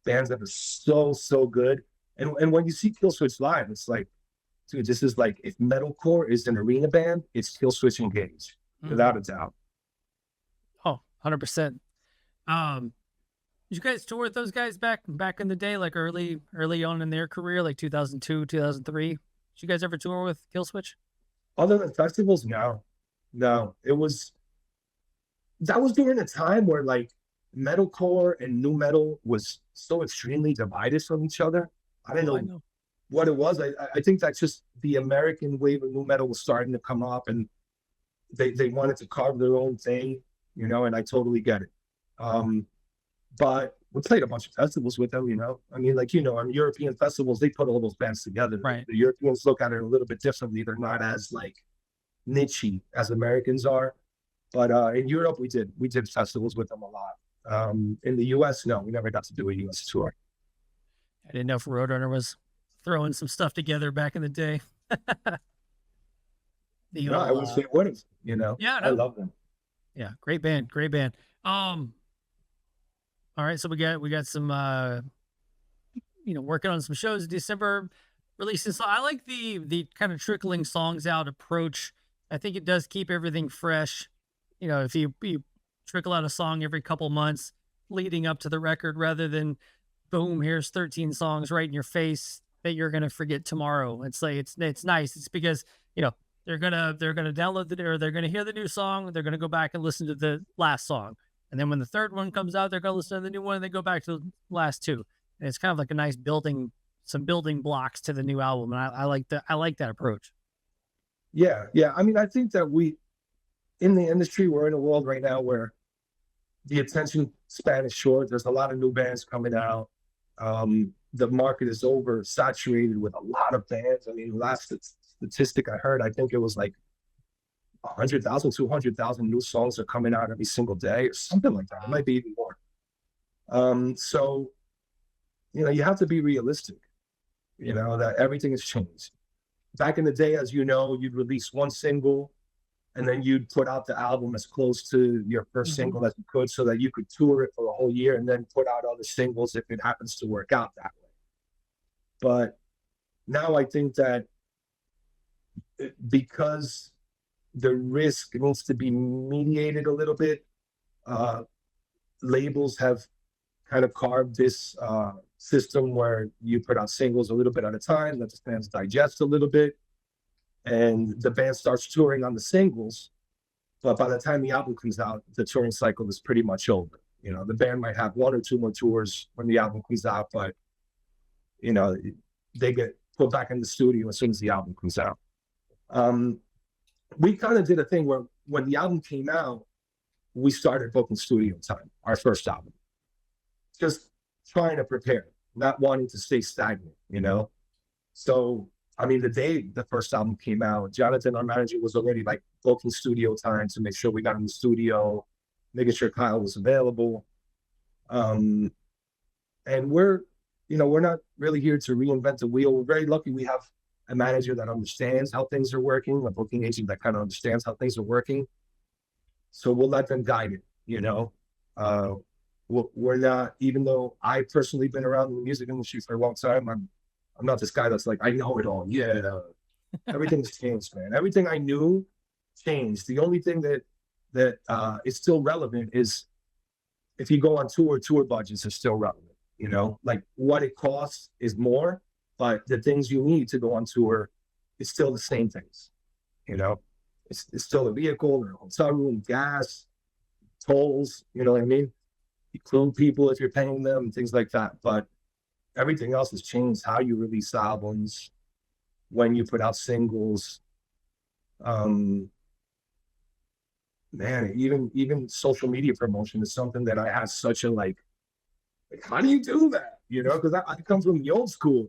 bands that are so good. And when you see Killswitch live, it's like, dude, this is like, if metalcore is an arena band, it's Killswitch Engage, without a doubt. Oh, 100%. Did you guys tour with those guys back in the day, like early on in their career, like 2002, 2003? Did you guys ever tour with Killswitch? Other than festivals, no. That was during a time where like metalcore and nu metal was so extremely divided from each other. I don't know what it was. I think that's just the American wave of nu metal was starting to come up, and they wanted to carve their own thing, you know, and I totally get it. But we played a bunch of festivals with them, you know. I mean, like, you know, on European festivals, they put all those bands together. Right. The Europeans look at it a little bit differently. They're not as like niche-y as Americans are. But in Europe, we did festivals with them a lot. In the US, no, we never got to do a US tour. I didn't know if Roadrunner was throwing some stuff together back in the day. No, I would say wouldn't, you know. Yeah, I love them. Yeah, great band. All right, so we got some you know, working on some shows in December, releasing. So I like the kind of trickling songs out approach. I think it does keep everything fresh. You know, if you trickle out a song every couple months leading up to the record, rather than boom, here's 13 songs right in your face that you're gonna forget tomorrow. It's like it's nice. It's because, you know, they're gonna download or they're gonna hear the new song, they're gonna go back and listen to the last song. And then when the third one comes out, they're going to listen to the new one, and they go back to the last two. And it's kind of like a nice some building blocks to the new album. And I like that approach. Yeah. I mean, I think that in the industry, we're in a world right now where the attention span is short. There's a lot of new bands coming out. The market is oversaturated with a lot of bands. I mean, last statistic I heard, I think it was like 100,000, 200,000 new songs are coming out every single day, or something like that. It might be even more. So, you know, you have to be realistic, you know, that everything has changed. Back in the day, as you know, you'd release one single and then you'd put out the album as close to your first single as you could, so that you could tour it for a whole year and then put out other singles if it happens to work out that way. But now I think that because the risk needs to be mediated a little bit, labels have kind of carved this system where you put out singles a little bit at a time, let the fans digest a little bit, and the band starts touring on the singles. But by the time the album comes out, the touring cycle is pretty much over. You know, the band might have 1 or 2 more tours when the album comes out, but, you know, they get go back in the studio as soon as the album comes out. We kind of did a thing where when the album came out, we started booking studio time, our first album, just trying to prepare, not wanting to stay stagnant, you know? So, I mean, the day the first album came out, Jonathan, our manager, was already like booking studio time to make sure we got in the studio, making sure Kyle was available. And we're not really here to reinvent the wheel. We're very lucky we have a manager that understands how things are working, a booking agent that kind of understands how things are working. So we'll let them guide it, you know? We're not, even though I've personally been around the music industry for a long time, I'm not this guy that's like, I know it all. Yeah, everything's changed, man. Everything I knew changed. The only thing that is still relevant is if you go on tour budgets are still relevant, you know? Like what it costs is more, but the things you need to go on tour is still the same things, you know? It's still a vehicle, a hotel room, gas, tolls, you know what I mean? You include people if you're paying them, things like that. But everything else has changed. How you release albums, when you put out singles, man, even social media promotion is something that I had such a like how do you do that? You know, because I come from the old school.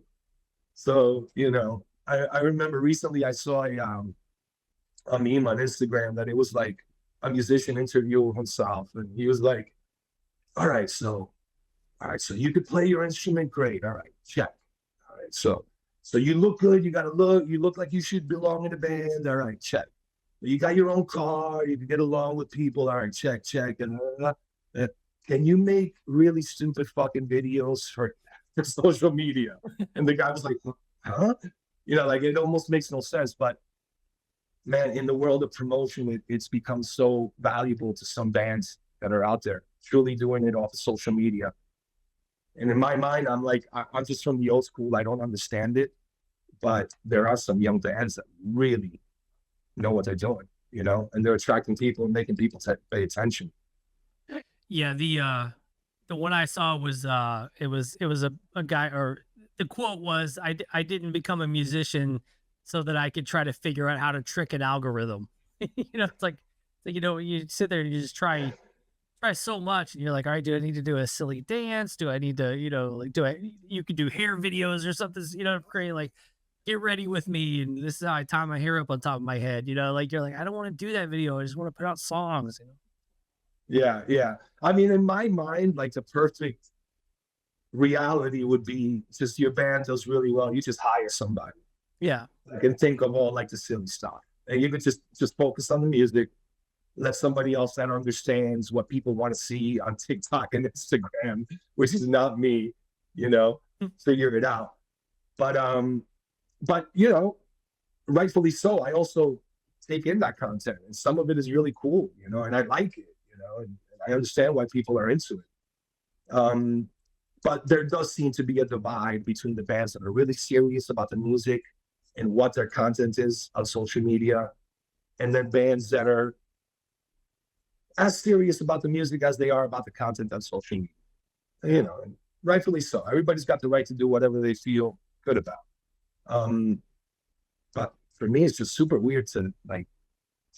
So, you know, I remember recently I saw a meme on Instagram that it was like a musician interviewing himself, and he was like, all right, so you could play your instrument, great. All right, check. All right, so you look good, you look like you should belong in a band, all right, check. You got your own car, you can get along with people, all right, check. And can you make really stupid fucking videos for social media? And the guy was like, huh? You know, like it almost makes no sense, but man, in the world of promotion, it's become so valuable to some bands that are out there truly doing it off of social media. And in my mind, I'm like, I'm just from the old school. I don't understand it, but there are some young bands that really know what they're doing, you know, and they're attracting people and making people pay attention. Yeah, the one I saw was it was a guy, or the quote was, I didn't become a musician so that I could try to figure out how to trick an algorithm. You know, it's like you know, you sit there and you just try so much, and you're like, all right, do I need to do a silly dance? Do I need to, you know, like you could do hair videos or something, you know, create like, get ready with me, and this is how I tie my hair up on top of my head, you know, like you're like, I don't want to do that video, I just want to put out songs, you know? Yeah. I mean, in my mind, like the perfect reality would be just your band does really well. You just hire somebody. Yeah. I can think of all like the silly stuff. And you could just focus on the music, let somebody else that understands what people want to see on TikTok and Instagram, which is not me, you know, figure it out. But you know, rightfully so. I also take in that content, and some of it is really cool, you know, and I like it, you know, and I understand why people are into it. But there does seem to be a divide between the bands that are really serious about the music and what their content is on social media, and then bands that are as serious about the music as they are about the content on social media. You know, and rightfully so. Everybody's got the right to do whatever they feel good about. But for me, it's just super weird to like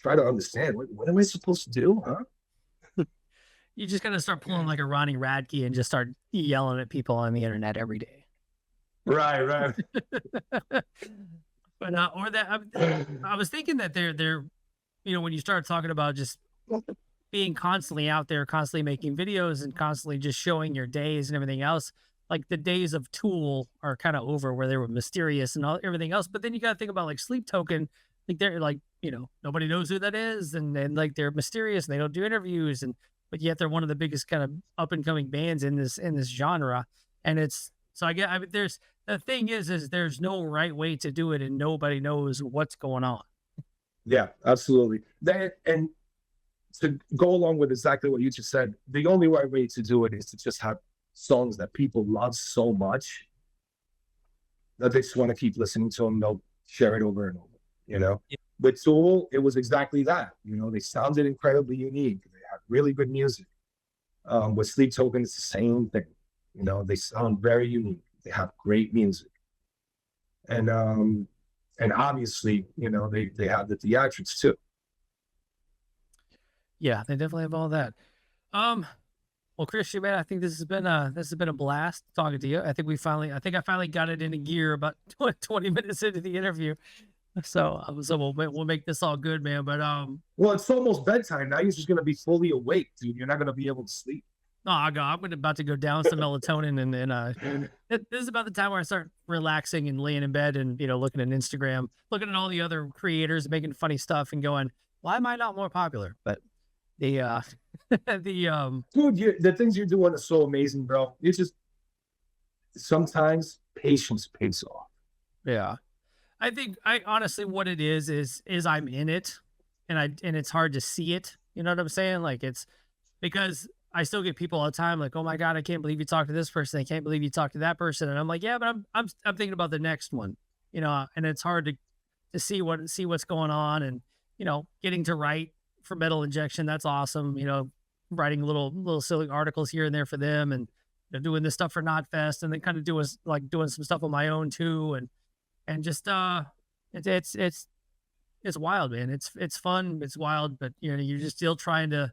try to understand what am I supposed to do, huh? You just gotta start pulling like a Ronnie Radke and just start yelling at people on the internet every day. Right. But or that I was thinking that they're you know, when you start talking about just being constantly out there, constantly making videos and constantly just showing your days and everything else, like the days of Tool are kind of over, where they were mysterious and everything else. But then you got to think about like Sleep Token, like they're like, you know, nobody knows who that is, and like they're mysterious and they don't do interviews, and but yet they're one of the biggest kind of up and coming bands in this genre. And it's so I mean, there's the thing is there's no right way to do it, and nobody knows what's going on. Yeah, absolutely. And to go along with exactly what you just said, the only right way to do it is to just have songs that people love so much that they just want to keep listening to them. They'll share it over and over, you know? Yeah. With Tool, it was exactly that. You know, they sounded incredibly unique. They had really good music. With Sleep Token, it's the same thing. You know, they sound very unique. They have great music. And obviously, you know, they have the theatrics too. Yeah, they definitely have all that. Um, well, Christian, man, I think this has been a blast talking to you. I think I finally got it in a gear about 20 minutes into the interview. So we'll make this all good, man. But Well, it's almost bedtime now. You're just gonna be fully awake, dude. You're not gonna be able to sleep. no, I'm about to go down some melatonin, and this is about the time where I start relaxing and laying in bed and looking at Instagram, looking at all the other creators making funny stuff, and going, why am I not more popular? But the the Dude, the things you're doing are so amazing, bro. It's just sometimes patience pays off. yeah, I think I honestly what it is I'm in it, and it's hard to see it. You know what I'm saying? Like it's because I still get people all the time like, "Oh my god, I can't believe you talked to this person. I can't believe you talked to that person." And I'm like, "Yeah, but I'm thinking about the next one." And it's hard to see what's going on, and getting to write for Metal Injection, that's awesome. Writing little silly articles here and there for them, and doing this stuff for Knotfest, and then kind of doing some stuff on my own too, and just it's wild, man. It's fun, it's wild, but you're just still trying to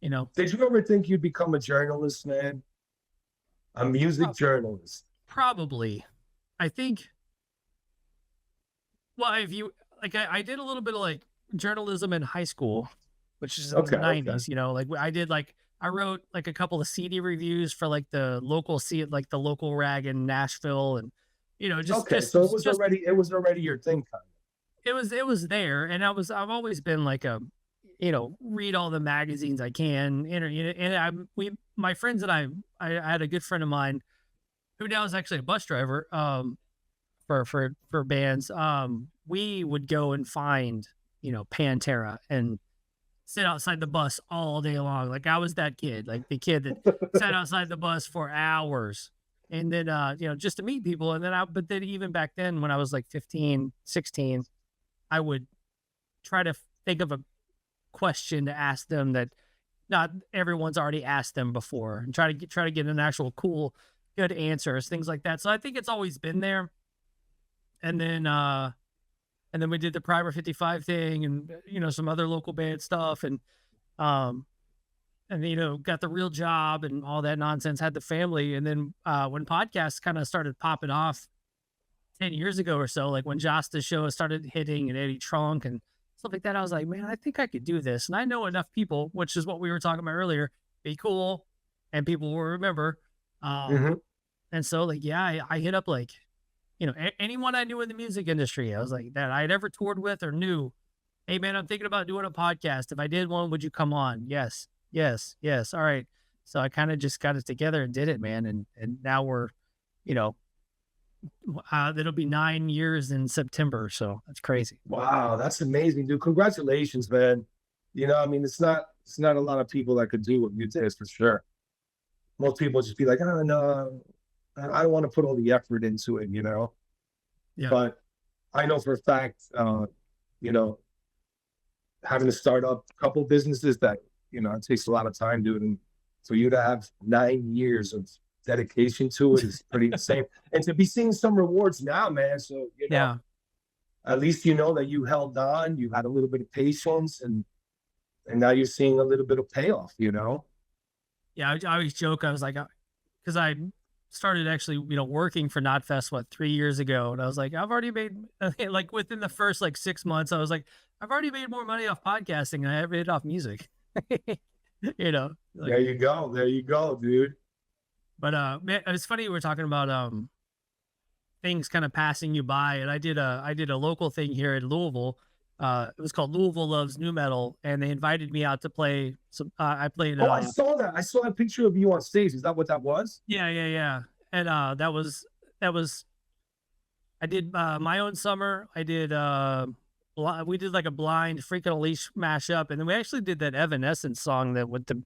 you know Did you ever think you'd become a journalist, man? A music journalist? probably. I think, well, if you like, I did a little bit of like journalism in high school, which is in the Okay, okay, 90s. Like I did, like I wrote like a couple of CD reviews for like like the local rag in Nashville, and just okay. So just it was already your thing, kind it was there, and I've always been like a read all the magazines I can, and my friends and I had a good friend of mine who now is actually a bus driver, for bands. We would go and find Pantera and sit outside the bus all day long. Like I was that kid, like the kid that of. sat outside the bus for hours. And then just to meet people. And then but then even back then when I was like 15, 16, I would try to think of a question to ask them that not everyone's already asked them before, and try to get an actual cool good answers, things like that. So I think it's always been there. And then we did the Primer 55 thing, and some other local band stuff, um and got the real job and all that nonsense, had the family. And then when podcasts kind of started popping off 10 years ago or so, like when Josta's show started hitting and Eddie Trunk and stuff like that, I was like, man, I think I could do this. And I know enough people, which is what we were talking about earlier, be cool and people will remember. um Hmm. and so like, yeah, I hit up like anyone I knew in the music industry. I was like, that I'd ever toured with or knew, hey man, I'm thinking about doing a podcast. If I did one, would you come on? Yes, yes, yes. All right. So I kind of just got it together and did it, man. And now we're, you know, it'll be 9 years in September. So that's crazy. Wow, that's amazing, dude. Congratulations, man. You know, I mean, it's not a lot of people that could do what you did for sure. Most people just be like, oh no, I don't want to put all the effort into it, you know. Yeah. But I know for a fact, you know, having to start up a couple businesses that it takes a lot of time, dude. And for you to have 9 years of dedication to it is pretty insane. And to be seeing some rewards now, man. So Yeah. at least you know that you held on, you had a little bit of patience, and now you're seeing a little bit of payoff. Yeah. I always joke. I was like, because I started actually, working for Knotfest, 3 years ago. And I was like, I've already made, like within the first like 6 months, I was like, I've already made more money off podcasting than I ever did off music. There Like, you go. There you go, dude. but man, it's funny we're talking about things kind of passing you by. And I did a local thing here in Louisville. It was called Louisville Loves New Metal, and they invited me out to play some. I played. Oh, I saw that. I saw a picture of you on stage. Is that what that was? Yeah, yeah, yeah. And that was I did my own summer. I did we did like a blind Freak on a Leash mashup, and then we actually did that Evanescence song that with the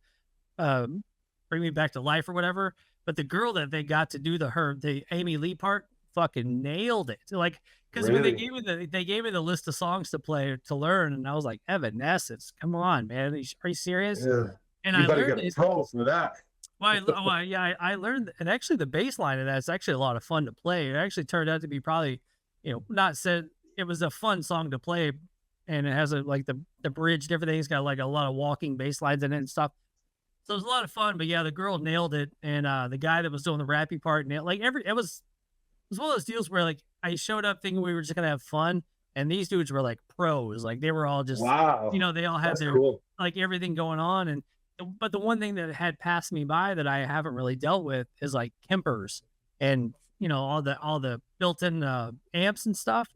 Bring Me Back to Life or whatever. But the girl that they got to do the Amy Lee part fucking nailed it. Like, because when Really? they gave me the list of songs to play to learn, and I was like, Evanescence, come on, man, are you serious? Yeah. And You I better learned get a it. pro for that. Yeah, I learned, and actually the bass line of that's actually a lot of fun to play. It actually turned out to be probably not said it was a fun song to play, and it has like the bridge and everything. It's got like a lot of walking bass lines in it and stuff. So it was a lot of fun. But yeah, the girl nailed it, and the guy that was doing the rappy part nailed like every. It was one of those deals where like I showed up thinking we were just gonna have fun, and these dudes were like pros. Like they were all just, Wow, they all had that's their cool. like everything going on. And but the one thing that had passed me by that I haven't really dealt with is like Kempers and all the built-in amps and stuff.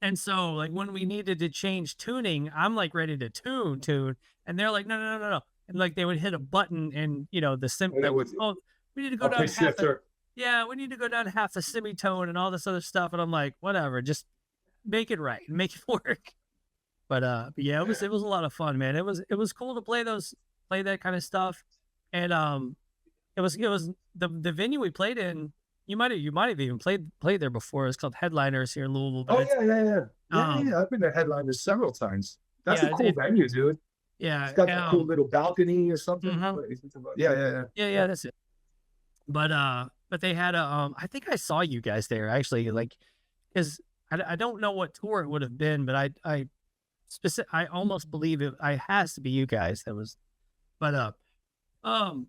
And so like when we needed to change tuning, I'm like ready to tune, and they're like, no, no, no, no, no. And like they would hit a button and the sim And like, it was oh, we need to go a down pitch shifter. yeah, we need to go down half a semitone and all this other stuff. And I'm like, whatever, just make it right, make it work. But yeah, it was a lot of fun, man. It was cool to play that kind of stuff. And it was the venue we played in. You might have even played there before. It's called Headliners here in Louisville. But Oh it's yeah, yeah, yeah, yeah, um yeah. I've been to Headliners several times. That's yeah, a cool venue, dude. It's yeah, got that cool little balcony or something. mhm. Yeah, yeah, yeah. Yeah, yeah, that's it. But they had a I think I saw you guys there actually, like, because I don't know what tour it would have been, but I almost believe it has to be you guys that was. But um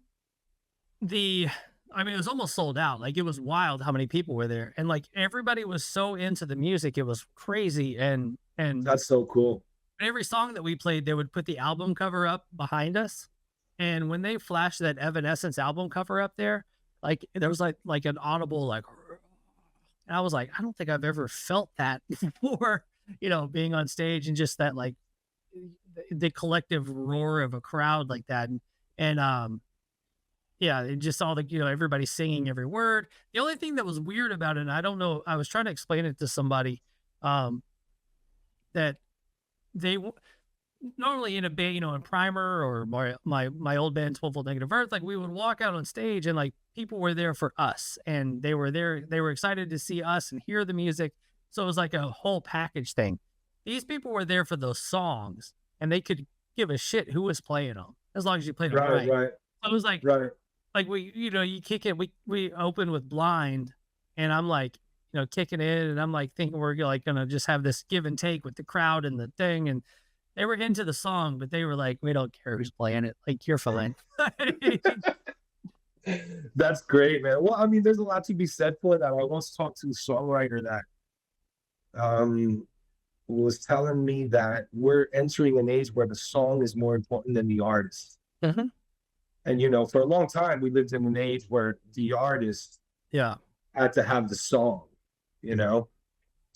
the I mean, it was almost sold out. Like it was wild how many people were there, and like everybody was so into the music, it was crazy. And That's so cool. every song that we played, they would put the album cover up behind us. And when they flashed that Evanescence album cover up there, like there was like an audible like, and I was like, I don't think I've ever felt that before, being on stage and just that like the collective roar of a crowd like that. And yeah, it just all everybody singing every word. The only thing that was weird about it, and I don't know, I was trying to explain it to somebody, um, that they normally in a band, in Primer or my old band 12 Volt Negative Earth, like we would walk out on stage and like people were there for us and they were there, they were excited to see us and hear the music. So it was like a whole package thing. These people were there for those songs and they could give a shit who was playing them as long as you played them Right, right. right, So it was right. like you kick it. We open with Blind, and I'm like, kicking it, and I'm like thinking we're like gonna just have this give and take with the crowd and the thing, and they were into the song, but they were like, we don't care who's playing it, like you're fine. That's great, man. Well, I mean, there's a lot to be said for that. I once talked to a songwriter that was telling me that we're entering an age where the song is more important than the artist. Mhm. And for a long time, we lived in an age where the artist Yeah, had to have the song, you know.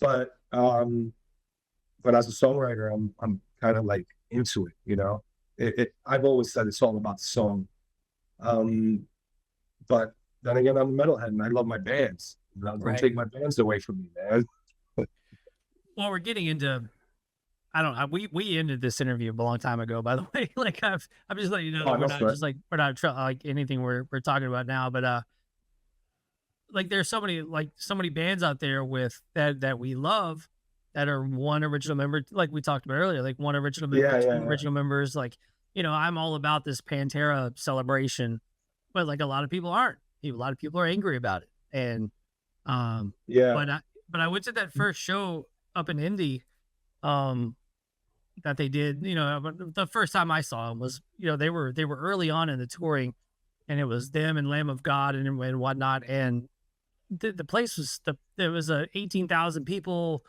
But as a songwriter, I'm kind of like into it. I've always said it's all about the song. But then again, I'm a metalhead and I love my bands. Don't right. take my bands away from me, man. Well, we're getting into. I don't know. We ended this interview a long time ago, by the way. Like I'm just letting you know that Oh, we're no not sweat. just like like anything we're talking about now. But like there's so many bands out there with that we love that are one original member, like we talked about earlier, like one original member, Yeah, two yeah, yeah. original members. Like, I'm all about this Pantera celebration, but like a lot of people aren't. A lot of people are angry about it. And Yeah. but I went to that first show up in Indy, that they did. But the first time I saw them was, they were early on in the touring, and it was them and Lamb of God and whatnot. And the place was there was a 18,000 people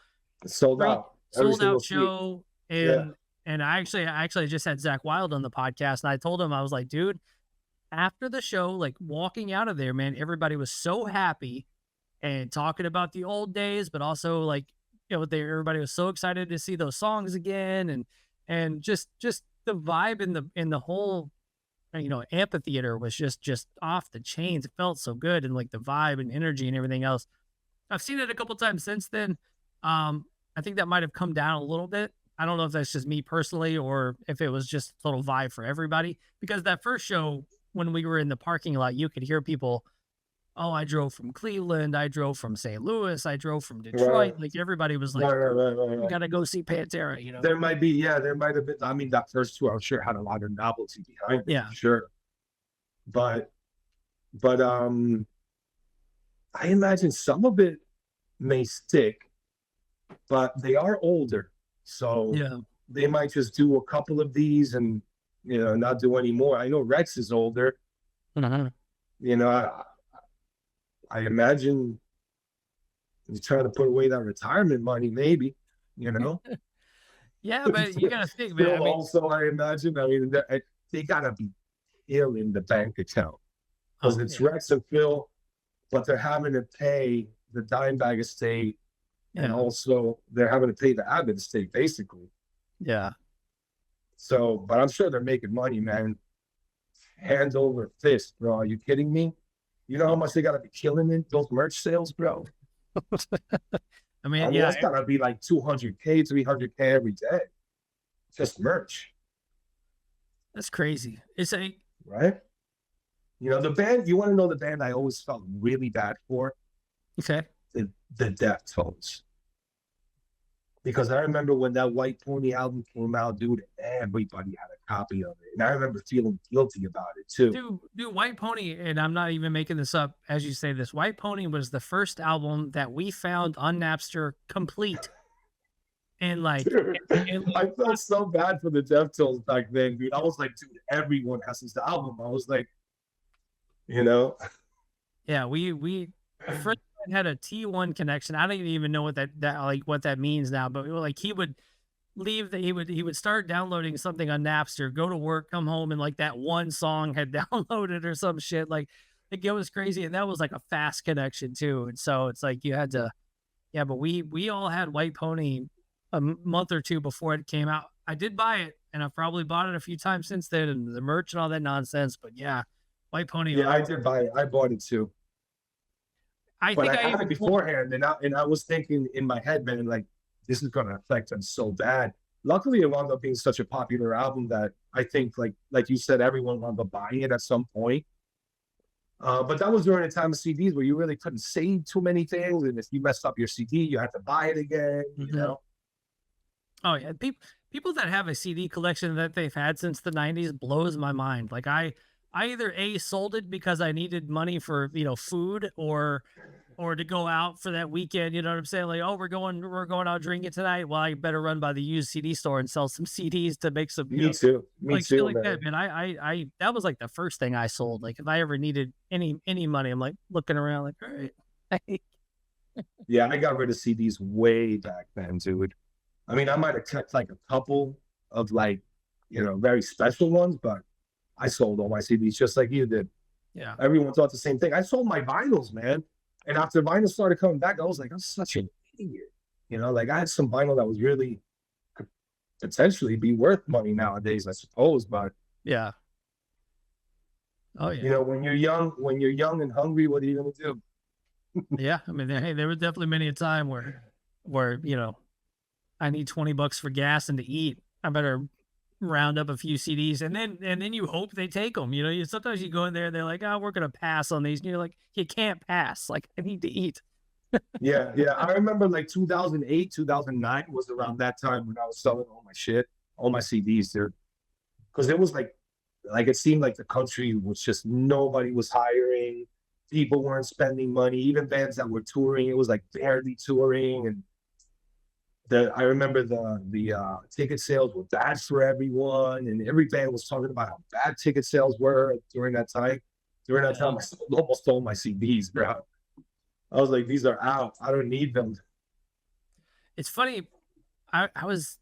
Sold great out. Every sold single out seat. show. Yeah. And I actually just had Zach Wild on the podcast, and I told him, I was like, dude, after the show, like walking out of there, man, everybody was so happy and talking about the old days, but also like, everybody was so excited to see those songs again. And just the vibe in the whole, amphitheater was just off the chains. It felt so good. And like the vibe and energy and everything else. I've seen it a couple times since then. I think that might have come down a little bit. I don't know if that's just me personally or if it was just total vibe for everybody. Because that first show, when we were in the parking lot, you could hear people, oh, I drove from Cleveland, I drove from St. Louis, I drove from Right. Detroit. Like everybody was like, Right, right, right, right, we right. gotta go see Pantera. There might be, yeah, there might have been. I mean, that first two, I'm sure, had a lot of novelty behind it. Yeah. Sure. But I imagine some of it may stick but they are older, so Yeah. they might just do a couple of these and not do any more. I know Rex is older. Mhm. You know, I imagine he's trying to put away that retirement money, maybe. You know, Yeah, but you gotta think, man. Phil I mean, also, I imagine. I mean, they gotta be killing the bank account because oh it's yeah, Rex and Phil, but they're having to pay the Dimebag estate, and yeah, also they're having to pay the Abbott estate, basically. yeah. So, but I'm sure they're making money, man. Hand over fist, bro. Are you kidding me? You know how much they gotta be killing in those merch sales, bro? I I mean, mean, yeah, that's gotta be like 200K, 300K every day. Just merch, that's crazy. It's a right? The band, you want to know the band I always felt really bad for? okay. The Deftones. Because I remember when that White Pony album came out, dude, everybody had a copy of it. And I remember feeling guilty about it too. Dude, White Pony, and I'm not even making this up as you say this. White Pony was the first album that we found on Napster complete, and Dude, like I felt so bad for the Deftones back then, dude. I was like, dude, everyone has this album. I was like, you know, yeah, we a friend of mine had a T1 connection. I don't even know what that like what that means now, but like he would leave that he would start downloading something on Napster, go to work, come home, and like that one song had downloaded or some shit. Like it was crazy, and that was like a fast connection too. And so it's like you had to, yeah. But we all had White Pony a month or two before it came out. I did buy it, and I've probably bought it a few times since then, and the merch and all that nonsense. But yeah, White Pony. yeah, I did buy it. I bought it too. I But think I I had it even pulled. beforehand, and I was thinking in my head, man, like this is gonna affect them so bad. Luckily, it wound up being such a popular album that I think, like you said, everyone wound up buying it at some point. But that was during a time of CDs where you really couldn't save too many things, and if you messed up your CD, you had to buy it again. Mhm. Oh yeah, people that have a CD collection that they've had since the '90s blows my mind. Like I either a sold it because I needed money for food or to go out for that weekend. You know what I'm saying? Like, oh, we're going out drinking tonight. Well, I better run by the used CD store and sell some CDs to make some Me too. Me like shit too, like that. man. Man, I that was like the first thing I sold. Like if I ever needed any money, I'm like looking around like, all right. Yeah, I got rid of CDs way back then, dude. I mean, I might have kept like a couple of like, very special ones, but I sold all my CDs just like you did. Yeah. Everyone thought the same thing. I sold my vinyls, man. And after vinyl started coming back, I was like, I'm such an idiot. Like I had some vinyl that was really could potentially be worth money nowadays, I suppose. But Yeah. Oh yeah. when you're young and hungry, what are you gonna do? Yeah. I mean, hey, there was definitely many a time where I need $20 for gas and to eat. I better round up a few CDs, and then you hope they take them. Sometimes you go in there and they're like, "Oh, we're gonna pass on these," and you're like, "You can't pass. Like, I need to eat." Yeah, yeah. I remember like 2008, 2009 was around that time when I was selling all my shit, all my CDs there. Because it was like it seemed like the country was just nobody was hiring, people weren't spending money, even bands that were touring, it was like barely touring. And I remember the ticket sales were bad for everyone, and every band was talking about how bad ticket sales were during that time. During that Yeah. time, I sold almost all my CDs, bro. I was like, these are out. I don't need them. It's funny. I was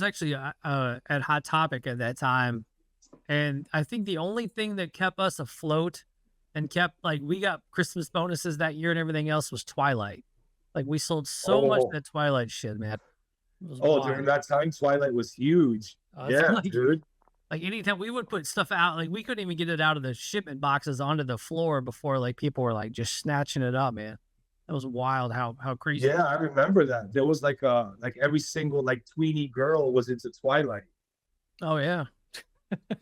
actually at Hot Topic at that time, and I think the only thing that kept us afloat and kept like we got Christmas bonuses that year and everything else was Twilight. Like we sold so much of Oh, that Twilight shit, man. It was oh, wild. during that time, Twilight was huge. It's Yeah, dude. like anytime we would put stuff out, like we couldn't even get it out of the shipment boxes onto the floor before like people were like just snatching it up, man. That was wild how crazy. Yeah, I remember that. There was like every single like tweeny girl was into Twilight. Oh yeah.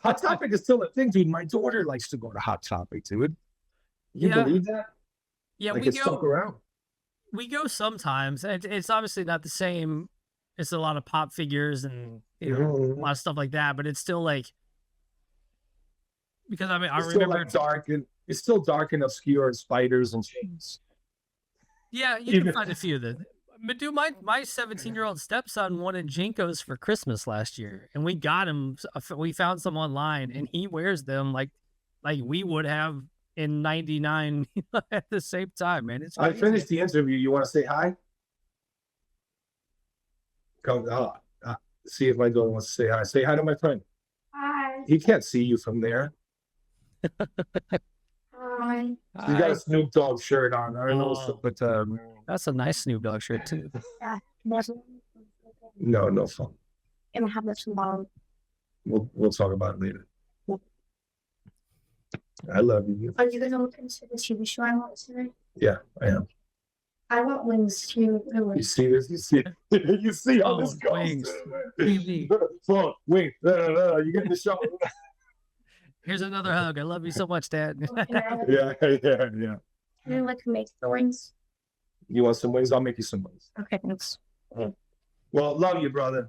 Hot Topic is still a thing, dude. My daughter likes to go to Hot Topic, dude. You Yeah. believe that? Yeah, Like it's stuck around. we go sometimes. It's obviously not the same. It's a lot of pop figures and a Mhm. lot of stuff like that, but it's still like because I mean I It's still remember like dark and it's still dark and obscure and spiders and chains. yeah, you can Even find a few that But dude, my 17-year-old stepson wanted Jinkos for Christmas last year, and we got him. We found some online, and he wears them like we would have in '99 at the same time, man. It's I crazy. finished the interview. You want to say hi? Come, see if my daughter wants to say hi. Say hi to my friend. Hi. He can't see you from there. Hi. You got a Snoop Dogg shirt on. I don't know, Oh. but That's a nice Snoop Dogg shirt too. no fun. And have this tomorrow. We'll talk about it later. I love you. Are you gonna look into the TV show I want today? Yeah, I am. I want wings too. You see this? You see? You see how this goes? Wings. TV. Fuck, wait, you get the show. Here's another hug. I love you so much, Dad. Yeah. Can you like make the wings? You want some wings? I'll make you some wings. Okay, thanks. Well, love you, brother.